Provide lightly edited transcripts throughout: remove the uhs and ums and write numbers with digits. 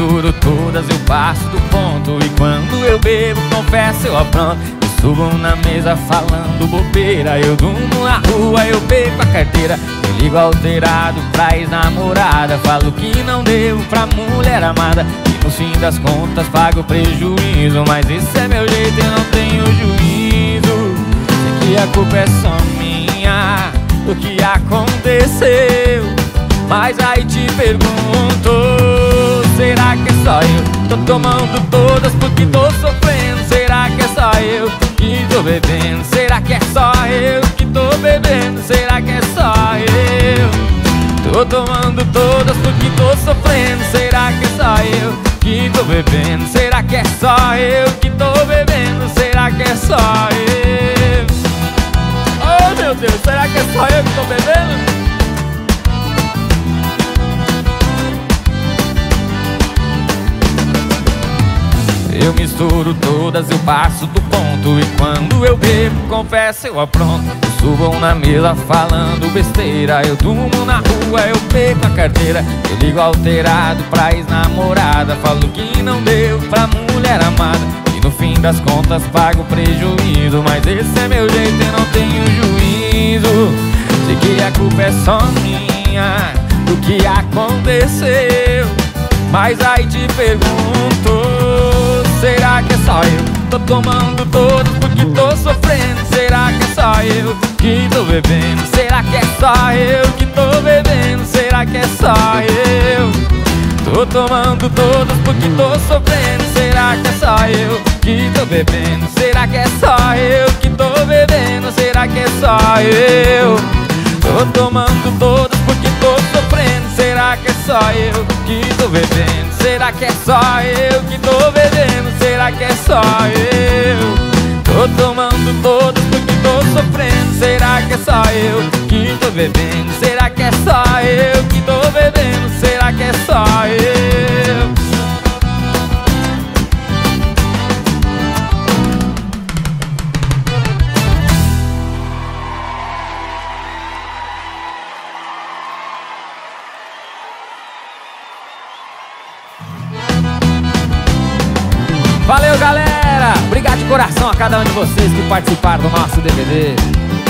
misturo todas, eu passo do ponto. E quando eu bebo, confesso, eu apronto. Eu subo na mesa falando bobeira. Eu durmo na rua, eu bebo a carteira. Eu ligo alterado pra ex-namorada. Falo que não devo pra mulher amada. E no fim das contas pago prejuízo. Mas esse é meu jeito, eu não tenho juízo. Sei que a culpa é só minha do que aconteceu. Mas aí te pergunto, será que é só eu? Tô tomando todas porque tô sofrendo. Será que é só eu que tô bebendo? Será que é só eu que tô bebendo? Será que é só eu? Tô tomando todas porque tô sofrendo. Será que é só eu que tô bebendo? Será que é só eu que tô bebendo? Será que é só eu? Oh meu Deus, será que é só eu que tô bebendo? Eu misturo todas, eu passo do ponto. E quando eu bebo, confesso, eu apronto. Eu subo na mesa falando besteira. Eu durmo na rua, eu pego a carteira. Eu ligo alterado pra ex-namorada. Falo que não deu pra mulher amada. E no fim das contas pago prejuízo. Mas esse é meu jeito, eu não tenho juízo. Sei que a culpa é só minha do que aconteceu. Mas aí te pergunto, será que é só eu? Tô tomando todas porque tô sofrendo. Será que é só eu que tô bebendo? Será que é só eu que tô bebendo? Será que é só eu? Tô tomando todas porque tô sofrendo. Será que é só eu que tô bebendo? Será que é só eu que tô bebendo? Será que é só eu? Tô tomando todas porque tô sofrendo. Será que é só eu que tô bebendo? Será que é só eu que tô bebendo? Será que é só eu? Tô tomando todas porque tô sofrendo. Será que é só eu que tô bebendo? Será que é só eu que tô bebendo? Será que é só eu? Valeu, galera! Obrigado de coração a cada um de vocês que participaram do nosso DVD.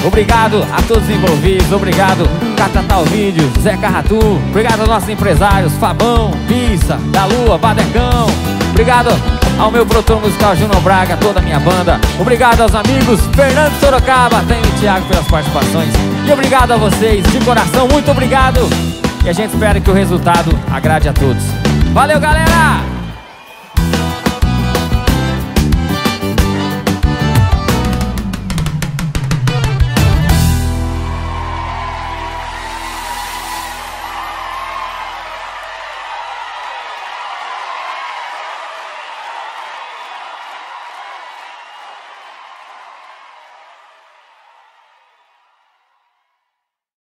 Obrigado a todos os envolvidos. Obrigado Catatal Vídeos, Zé Carratu. Obrigado aos nossos empresários Fabão, Pissa, da Lua, Badecão. Obrigado ao meu produtor musical Júnior Braga, toda a minha banda. Obrigado aos amigos Fernando Sorocaba, Tânia e Thiago pelas participações. E obrigado a vocês de coração, muito obrigado. E a gente espera que o resultado agrade a todos. Valeu, galera!